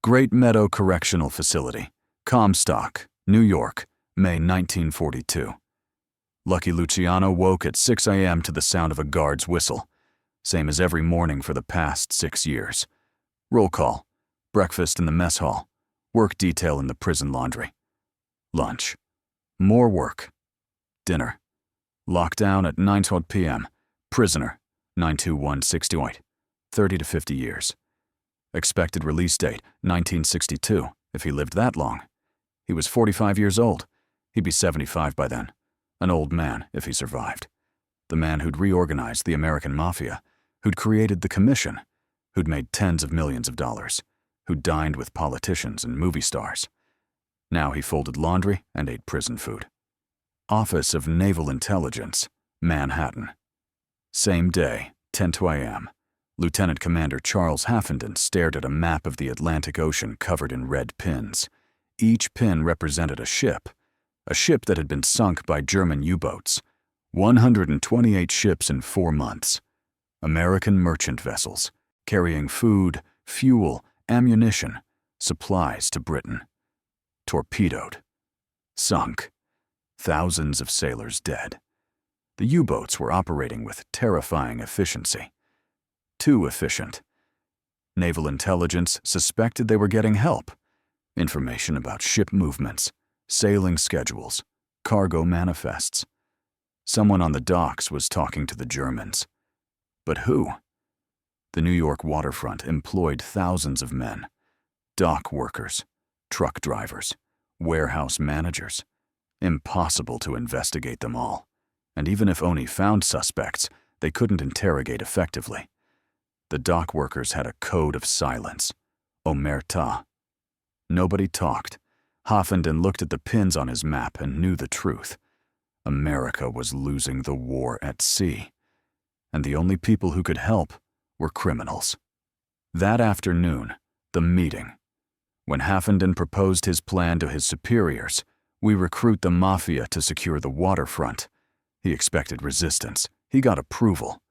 Great Meadow Correctional Facility, Comstock, New York, May 1942. Lucky Luciano woke at 6 a.m. to the sound of a guard's whistle, same as every morning for the past 6 years. Roll call, breakfast in the mess hall, work detail in the prison laundry. Lunch, more work. Dinner, lockdown at 9:12 p.m., prisoner, 92168, 30 to 50 years. Expected release date, 1962, if he lived that long. He was 45 years old. He'd be 75 by then. An old man, if he survived. The man who'd reorganized the American Mafia, who'd created the Commission, who'd made tens of millions of dollars, who'd dined with politicians and movie stars. Now he folded laundry and ate prison food. Office of Naval Intelligence, Manhattan. Same day, 10:02 a.m., Lieutenant Commander Charles Haffenden stared at a map of the Atlantic Ocean covered in red pins. Each pin represented a ship that had been sunk by German U-boats. 128 ships in 4 months. American merchant vessels, carrying food, fuel, ammunition, supplies to Britain. Torpedoed. Sunk. Thousands of sailors dead. The U-boats were operating with terrifying efficiency. Too efficient. Naval Intelligence suspected they were getting help. Information about ship movements, sailing schedules, cargo manifests. Someone on the docks was talking to the Germans. But who? The New York waterfront employed thousands of men. Dock workers, truck drivers, warehouse managers. Impossible to investigate them all. And even if ONI found suspects, they couldn't interrogate effectively. The dock workers had a code of silence. Omerta. Nobody talked. Haffenden looked at the pins on his map and knew the truth. America was losing the war at sea. And the only people who could help were criminals. That afternoon, the meeting. When Haffenden proposed his plan to his superiors, we recruit the Mafia to secure the waterfront. He expected resistance. He got approval.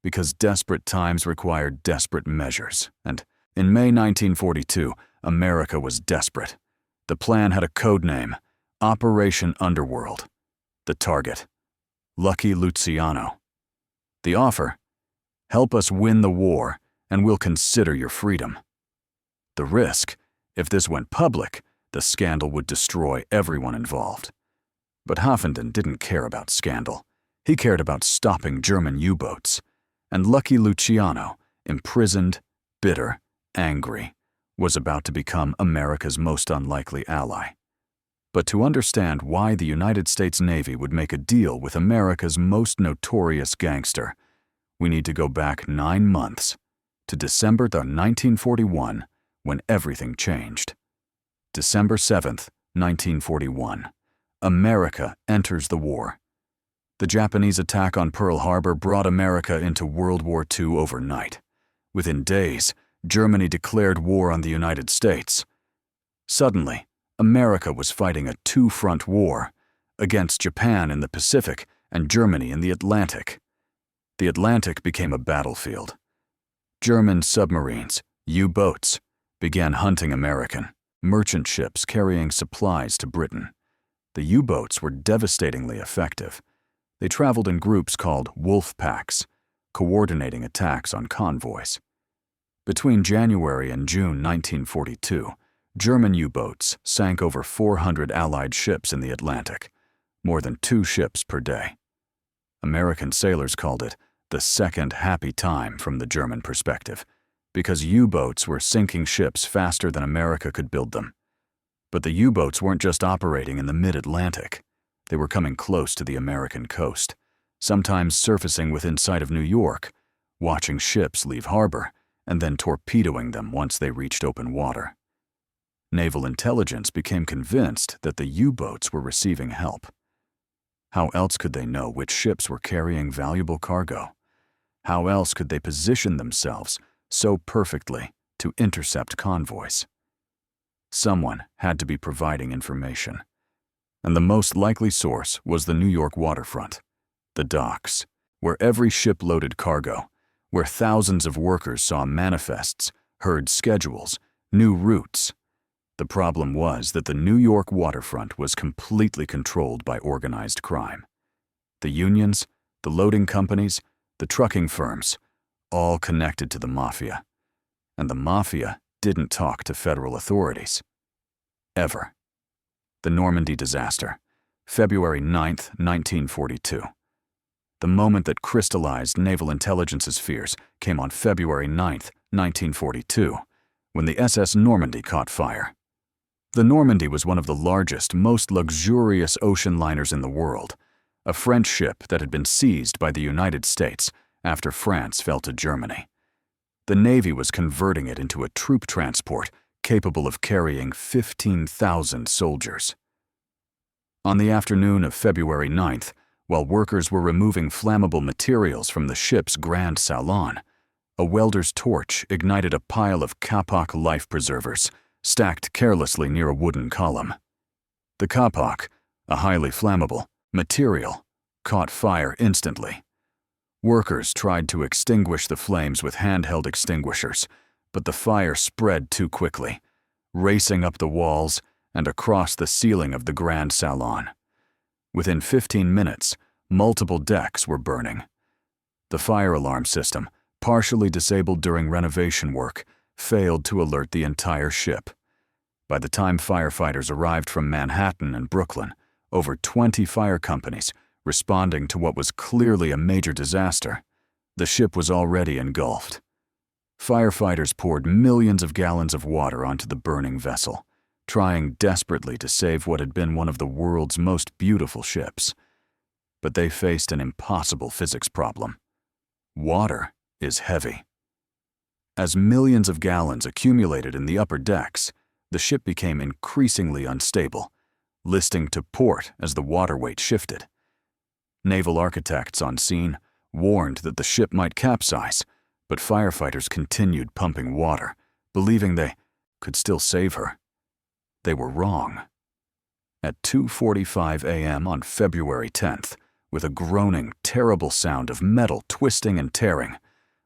Because desperate times required desperate measures, and in May 1942, America was desperate. The plan had a code name, Operation Underworld. The target, Lucky Luciano. The offer, help us win the war, and we'll consider your freedom. The risk, if this went public, the scandal would destroy everyone involved. But Haffenden didn't care about scandal. He cared about stopping German U-boats. And Lucky Luciano, imprisoned, bitter, angry, was about to become America's most unlikely ally. But to understand why the United States Navy would make a deal with America's most notorious gangster, we need to go back 9 months, to December 1941, when everything changed. December 7th, 1941. America enters the war. The Japanese attack on Pearl Harbor brought America into World War II overnight. Within days, Germany declared war on the United States. Suddenly, America was fighting a two-front war against Japan in the Pacific and Germany in the Atlantic. The Atlantic became a battlefield. German submarines, U-boats, began hunting American merchant ships carrying supplies to Britain. The U-boats were devastatingly effective. They traveled in groups called wolf packs, coordinating attacks on convoys. Between January and June 1942, German U-boats sank over 400 Allied ships in the Atlantic, more than 2 ships per day. American sailors called it the second happy time from the German perspective, because U-boats were sinking ships faster than America could build them. But the U-boats weren't just operating in the mid-Atlantic. They were coming close to the American coast, sometimes surfacing within sight of New York, watching ships leave harbor, and then torpedoing them once they reached open water. Naval Intelligence became convinced that the U-boats were receiving help. How else could they know which ships were carrying valuable cargo? How else could they position themselves so perfectly to intercept convoys? Someone had to be providing information. And the most likely source was the New York waterfront, the docks, where every ship loaded cargo, where thousands of workers saw manifests, heard schedules, new routes. The problem was that the New York waterfront was completely controlled by organized crime. The unions, the loading companies, the trucking firms, all connected to the Mafia. And the Mafia didn't talk to federal authorities. Ever. The Normandy disaster, February 9, 1942. The moment that crystallized Naval Intelligence's fears came on February 9, 1942, when the SS Normandy caught fire. The Normandy was one of the largest, most luxurious ocean liners in the world, a French ship that had been seized by the United States after France fell to Germany. The Navy was converting it into a troop transport capable of carrying 15,000 soldiers. On the afternoon of February 9th, while workers were removing flammable materials from the ship's Grand Salon, a welder's torch ignited a pile of kapok life preservers stacked carelessly near a wooden column. The kapok, a highly flammable material, caught fire instantly. Workers tried to extinguish the flames with handheld extinguishers, but the fire spread too quickly, racing up the walls and across the ceiling of the Grand Salon. Within 15 minutes, multiple decks were burning. The fire alarm system, partially disabled during renovation work, failed to alert the entire ship. By the time firefighters arrived from Manhattan and Brooklyn, over 20 fire companies responding to what was clearly a major disaster, the ship was already engulfed. Firefighters poured millions of gallons of water onto the burning vessel, trying desperately to save what had been one of the world's most beautiful ships. But they faced an impossible physics problem. Water is heavy. As millions of gallons accumulated in the upper decks, the ship became increasingly unstable, listing to port as the water weight shifted. Naval architects on scene warned that the ship might capsize, but firefighters continued pumping water, believing they could still save her. They were wrong. At 2:45 a.m. on February 10th, with a groaning, terrible sound of metal twisting and tearing,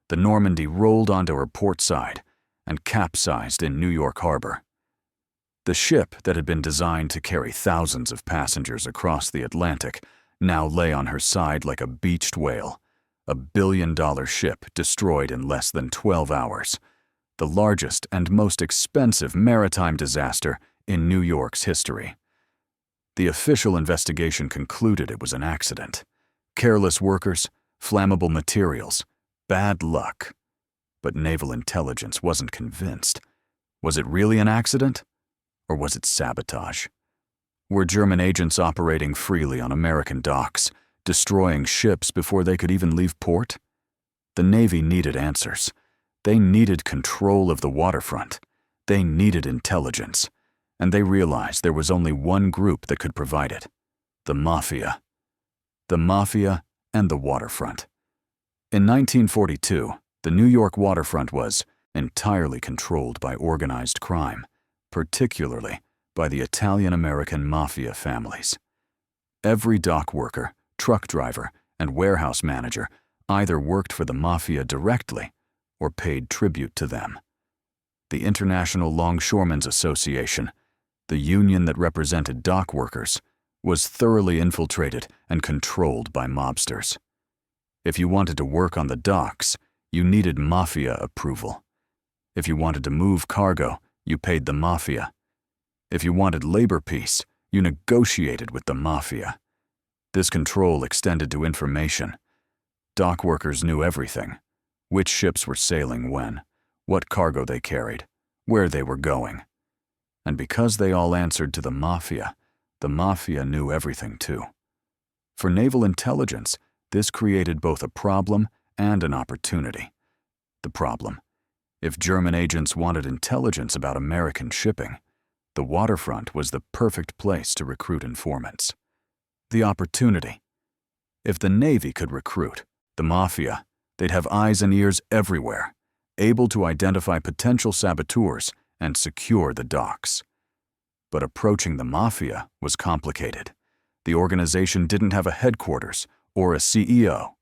the Normandy rolled onto her port side and capsized in New York Harbor. The ship that had been designed to carry thousands of passengers across the Atlantic now lay on her side like a beached whale, a billion-dollar ship destroyed in less than 12 hours, the largest and most expensive maritime disaster in New York's history. The official investigation concluded it was an accident. Careless workers, flammable materials, bad luck. But Naval Intelligence wasn't convinced. Was it really an accident? Or was it sabotage? Were German agents operating freely on American docks, destroying ships before they could even leave port? The Navy needed answers. They needed control of the waterfront. They needed intelligence. And they realized there was only one group that could provide it: the Mafia. The Mafia and the waterfront. In 1942, the New York waterfront was entirely controlled by organized crime, particularly by the Italian-American Mafia families. Every dock worker, truck driver, and warehouse manager either worked for the Mafia directly or paid tribute to them. The International Longshoremen's Association, the union that represented dock workers, was thoroughly infiltrated and controlled by mobsters. If you wanted to work on the docks, you needed Mafia approval. If you wanted to move cargo, you paid the Mafia. If you wanted labor peace, you negotiated with the Mafia. This control extended to information. Dock workers knew everything: which ships were sailing when, what cargo they carried, where they were going. And because they all answered to the Mafia knew everything too. For Naval Intelligence, this created both a problem and an opportunity. The problem: if German agents wanted intelligence about American shipping, the waterfront was the perfect place to recruit informants. The opportunity: if the Navy could recruit the Mafia, they'd have eyes and ears everywhere, able to identify potential saboteurs and secure the docks. But approaching the Mafia was complicated. The organization didn't have a headquarters or a CEO.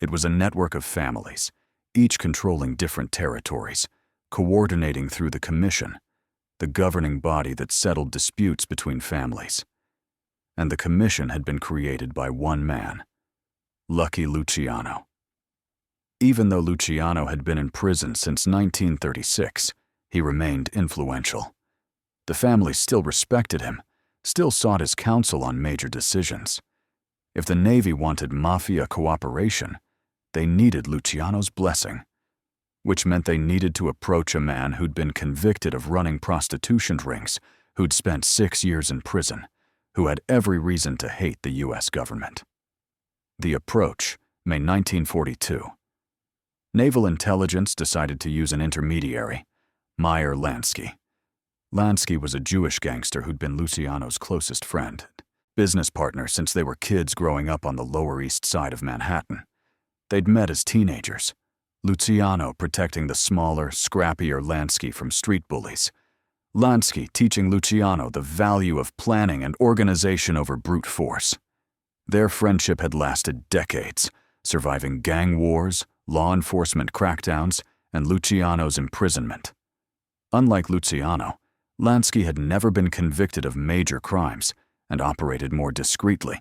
It was a network of families, each controlling different territories, coordinating through the Commission, the governing body that settled disputes between families. And the Commission had been created by one man, Lucky Luciano. Even though Luciano had been in prison since 1936, he remained influential. The family still respected him, still sought his counsel on major decisions. If the Navy wanted mafia cooperation, they needed Luciano's blessing, which meant they needed to approach a man who'd been convicted of running prostitution rings, who'd spent 6 years in prison, who had every reason to hate the U.S. government. The approach, May 1942. Naval Intelligence decided to use an intermediary, Meyer Lansky. Lansky was a Jewish gangster who'd been Luciano's closest friend, business partner since they were kids growing up on the Lower East Side of Manhattan. They'd met as teenagers, Luciano protecting the smaller, scrappier Lansky from street bullies. Lansky teaching Luciano the value of planning and organization over brute force. Their friendship had lasted decades, surviving gang wars, law enforcement crackdowns, and Luciano's imprisonment. Unlike Luciano, Lansky had never been convicted of major crimes and operated more discreetly,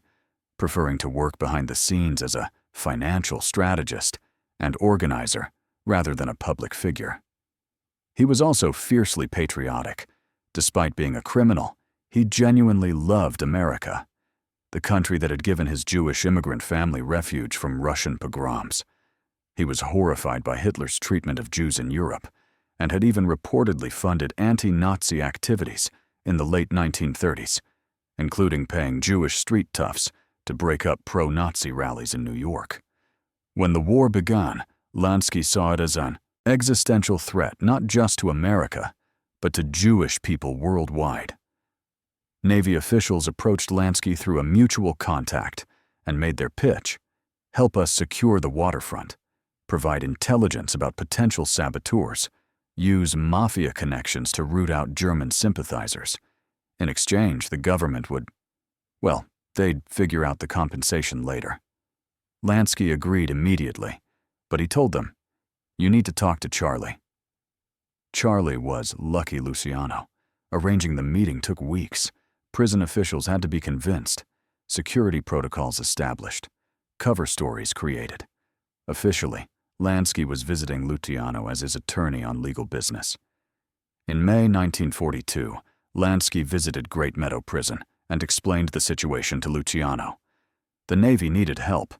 preferring to work behind the scenes as a financial strategist and organizer rather than a public figure. He was also fiercely patriotic. Despite being a criminal, he genuinely loved America, the country that had given his Jewish immigrant family refuge from Russian pogroms. He was horrified by Hitler's treatment of Jews in Europe, and had even reportedly funded anti-Nazi activities in the late 1930s, including paying Jewish street toughs to break up pro-Nazi rallies in New York. When the war began, Lansky saw it as an existential threat not just to America, but to Jewish people worldwide. Navy officials approached Lansky through a mutual contact and made their pitch: help us secure the waterfront, provide intelligence about potential saboteurs, use mafia connections to root out German sympathizers. In exchange, the government would, well, they'd figure out the compensation later. Lansky agreed immediately, but he told them, "You need to talk to Charlie." Charlie was Lucky Luciano. Arranging the meeting took weeks. Prison officials had to be convinced, security protocols established, cover stories created. Officially, Lansky was visiting Luciano as his attorney on legal business. In May 1942, Lansky visited Great Meadow Prison and explained the situation to Luciano. The Navy needed help.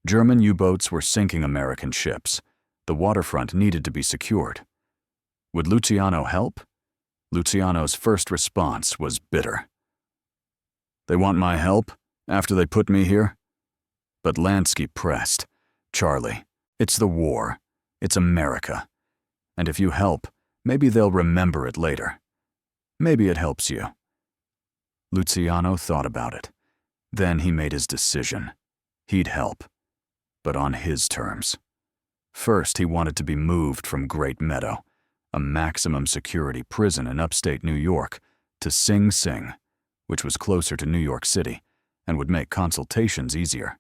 German U-boats were sinking American ships. The waterfront needed to be secured. Would Luciano help? Luciano's first response was bitter. "They want my help after they put me here?" But Lansky pressed, "Charlie, it's the war. It's America. And if you help, maybe they'll remember it later. Maybe it helps you." Luciano thought about it. Then he made his decision. He'd help, but on his terms. First, he wanted to be moved from Great Meadow, a maximum security prison in upstate New York, to Sing Sing, which was closer to New York City and would make consultations easier.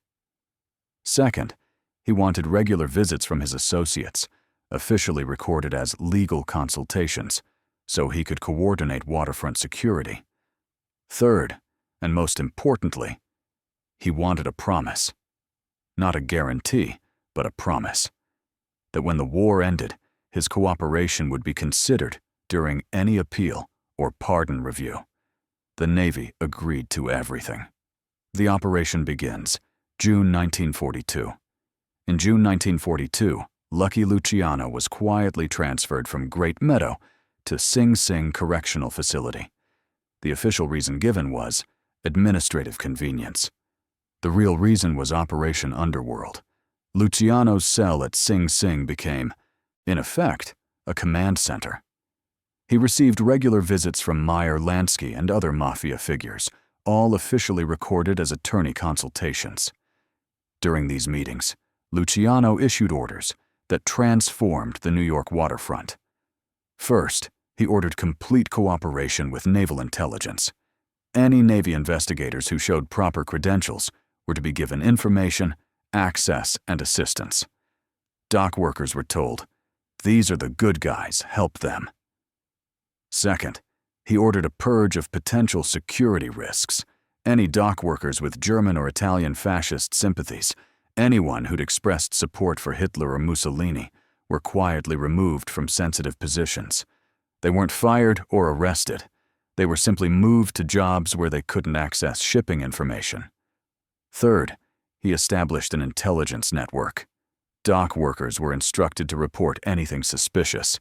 Second, he wanted regular visits from his associates, officially recorded as legal consultations, so he could coordinate waterfront security. Third, and most importantly, he wanted a promise. Not a guarantee, but a promise. That when the war ended, his cooperation would be considered during any appeal or pardon review. The Navy agreed to everything. The operation begins, June 1942. In June 1942, Lucky Luciano was quietly transferred from Great Meadow to Sing Sing Correctional Facility. The official reason given was administrative convenience. The real reason was Operation Underworld. Luciano's cell at Sing Sing became, in effect, a command center. He received regular visits from Meyer Lansky and other mafia figures, all officially recorded as attorney consultations. During these meetings, Luciano issued orders that transformed the New York waterfront. First, he ordered complete cooperation with Naval Intelligence. Any Navy investigators who showed proper credentials were to be given information, access, and assistance. Dock workers were told, These are the good guys, help them. Second, he ordered a purge of potential security risks. Any dock workers with German or Italian fascist sympathies, anyone who'd expressed support for Hitler or Mussolini, were quietly removed from sensitive positions. They weren't fired or arrested. They were simply moved to jobs where they couldn't access shipping information. Third, he established an intelligence network. Dock workers were instructed to report anything suspicious.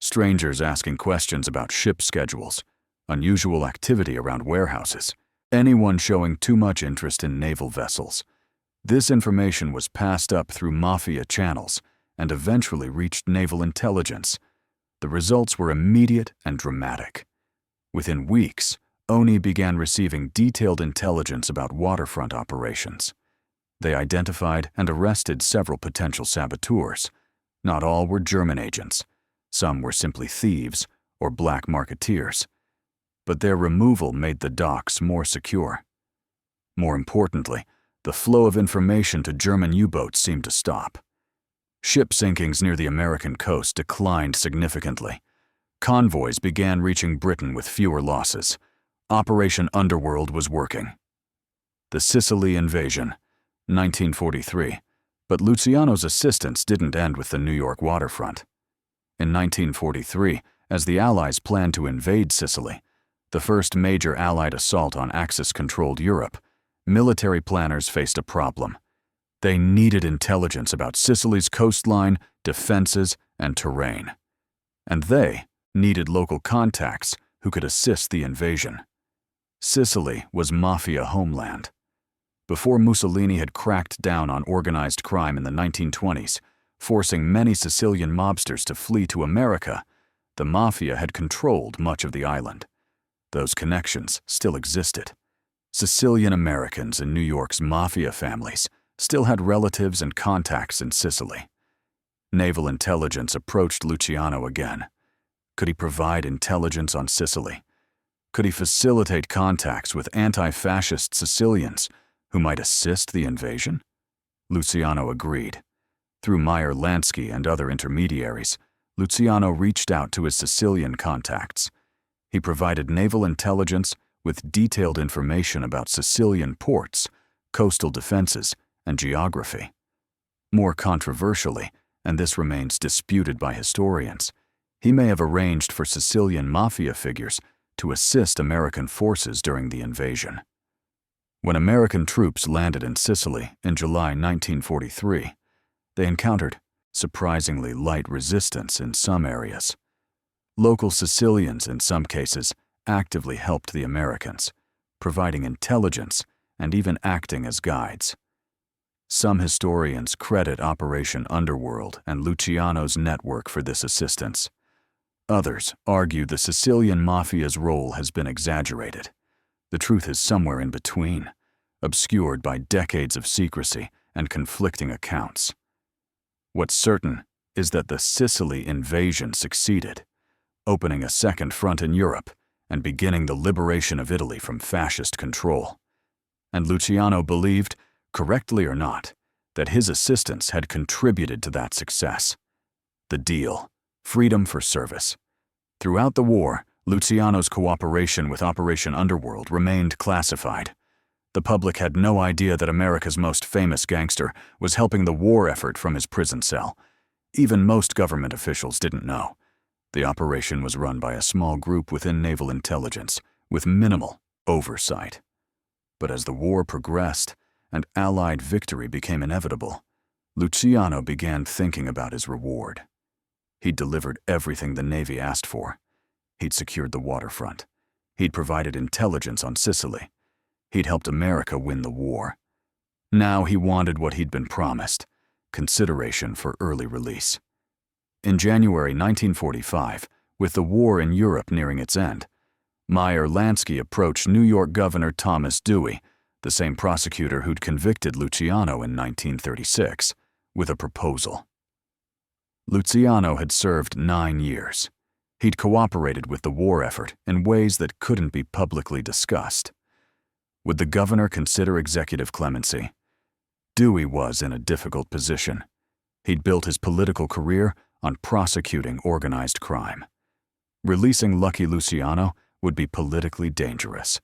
Strangers asking questions about ship schedules, unusual activity around warehouses, anyone showing too much interest in naval vessels. This information was passed up through mafia channels and eventually reached Naval Intelligence. The results were immediate and dramatic. Within weeks, ONI began receiving detailed intelligence about waterfront operations. They identified and arrested several potential saboteurs. Not all were German agents. Some were simply thieves or black marketeers. But their removal made the docks more secure. More importantly, the flow of information to German U-boats seemed to stop. Ship sinkings near the American coast declined significantly. Convoys began reaching Britain with fewer losses. Operation Underworld was working. The Sicily invasion, 1943. But Luciano's assistance didn't end with the New York waterfront. In 1943, as the Allies planned to invade Sicily, the first major Allied assault on Axis-controlled Europe, military planners faced a problem. They needed intelligence about Sicily's coastline, defenses, and terrain. And they needed local contacts who could assist the invasion. Sicily was mafia homeland. Before Mussolini had cracked down on organized crime in the 1920s, forcing many Sicilian mobsters to flee to America, the mafia had controlled much of the island. Those connections still existed. Sicilian Americans in New York's mafia families still had relatives and contacts in Sicily. Naval Intelligence approached Luciano again. Could he provide intelligence on Sicily? Could he facilitate contacts with anti-fascist Sicilians who might assist the invasion? Luciano agreed. Through Meyer Lansky and other intermediaries, Luciano reached out to his Sicilian contacts. He provided Naval Intelligence with detailed information about Sicilian ports, coastal defenses, and geography. More controversially, and this remains disputed by historians, he may have arranged for Sicilian mafia figures to assist American forces during the invasion. When American troops landed in Sicily in July 1943, they encountered surprisingly light resistance in some areas. Local Sicilians, in some cases, actively helped the Americans, providing intelligence and even acting as guides. Some historians credit Operation Underworld and Luciano's network for this assistance. Others argue the Sicilian mafia's role has been exaggerated. The truth is somewhere in between, obscured by decades of secrecy and conflicting accounts. What's certain is that the Sicily invasion succeeded, opening a second front in Europe and beginning the liberation of Italy from fascist control. And Luciano believed, correctly or not, that his assistance had contributed to that success. The deal: freedom for service. Throughout the war, Luciano's cooperation with Operation Underworld remained classified. The public had no idea that America's most famous gangster was helping the war effort from his prison cell. Even most government officials didn't know. The operation was run by a small group within Naval Intelligence, with minimal oversight. But as the war progressed and Allied victory became inevitable, Luciano began thinking about his reward. He'd delivered everything the Navy asked for. He'd secured the waterfront. He'd provided intelligence on Sicily. He'd helped America win the war. Now he wanted what he'd been promised: consideration for early release. In January 1945, with the war in Europe nearing its end, Meyer Lansky approached New York Governor Thomas Dewey, the same prosecutor who'd convicted Luciano in 1936, with a proposal. Luciano had served 9 years. He'd cooperated with the war effort in ways that couldn't be publicly discussed. Would the governor consider executive clemency? Dewey was in a difficult position. He'd built his political career on prosecuting organized crime. Releasing Lucky Luciano would be politically dangerous.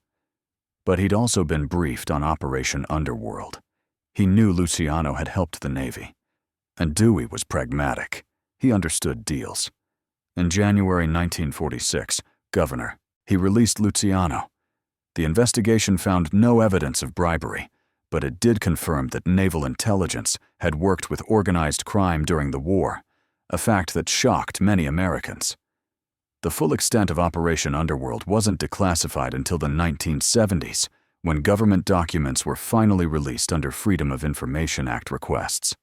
But he'd also been briefed on Operation Underworld. He knew Luciano had helped the Navy. And Dewey was pragmatic. He understood deals. In January 1946, Governor, he released Luciano. The investigation found no evidence of bribery, but it did confirm that Naval Intelligence had worked with organized crime during the war, a fact that shocked many Americans. The full extent of Operation Underworld wasn't declassified until the 1970s, when government documents were finally released under Freedom of Information Act requests.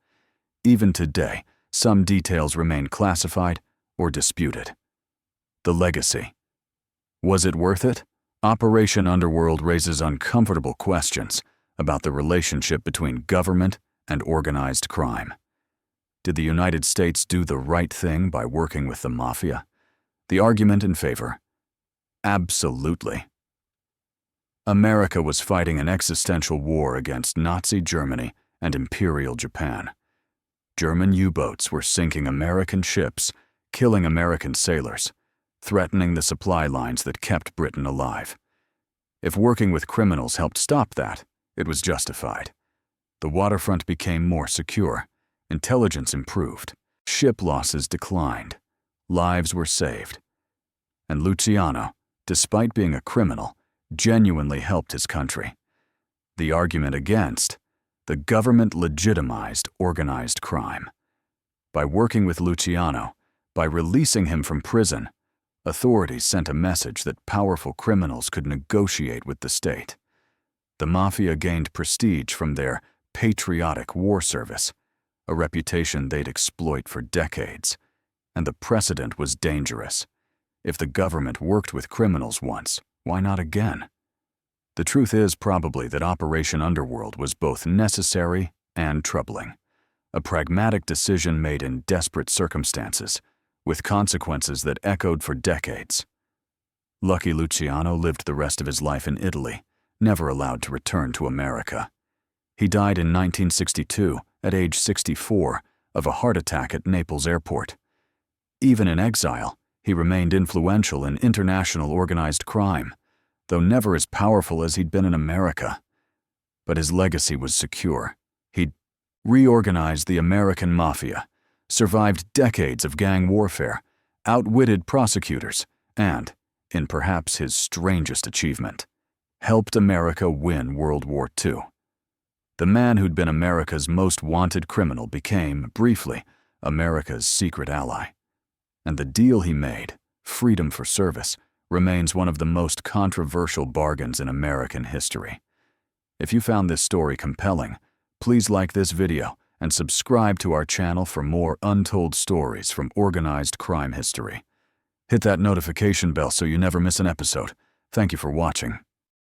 Even today, some details remain classified or disputed. The legacy. Was it worth it? Operation Underworld raises uncomfortable questions about the relationship between government and organized crime. Did the United States do the right thing by working with the Mafia? The argument in favor: absolutely. America was fighting an existential war against Nazi Germany and Imperial Japan. German U-boats were sinking American ships, killing American sailors, threatening the supply lines that kept Britain alive. If working with criminals helped stop that, it was justified. The waterfront became more secure, intelligence improved, ship losses declined, lives were saved. And Luciano, despite being a criminal, genuinely helped his country. The argument against: the government legitimized organized crime. By working with Luciano, by releasing him from prison, authorities sent a message that powerful criminals could negotiate with the state. The Mafia gained prestige from their patriotic war service, a reputation they'd exploit for decades. And the precedent was dangerous. If the government worked with criminals once, why not again? The truth is probably that Operation Underworld was both necessary and troubling. A pragmatic decision made in desperate circumstances, with consequences that echoed for decades. Lucky Luciano lived the rest of his life in Italy, never allowed to return to America. He died in 1962, at age 64, of a heart attack at Naples Airport. Even in exile, he remained influential in international organized crime, though never as powerful as he'd been in America. But his legacy was secure. He'd reorganized the American Mafia, survived decades of gang warfare, outwitted prosecutors, and, in perhaps his strangest achievement, helped America win World War II. The man who'd been America's most wanted criminal became, briefly, America's secret ally. And the deal he made, freedom for service, remains one of the most controversial bargains in American history. If you found this story compelling, please like this video and subscribe to our channel for more untold stories from organized crime history. Hit that notification bell so you never miss an episode. Thank you for watching.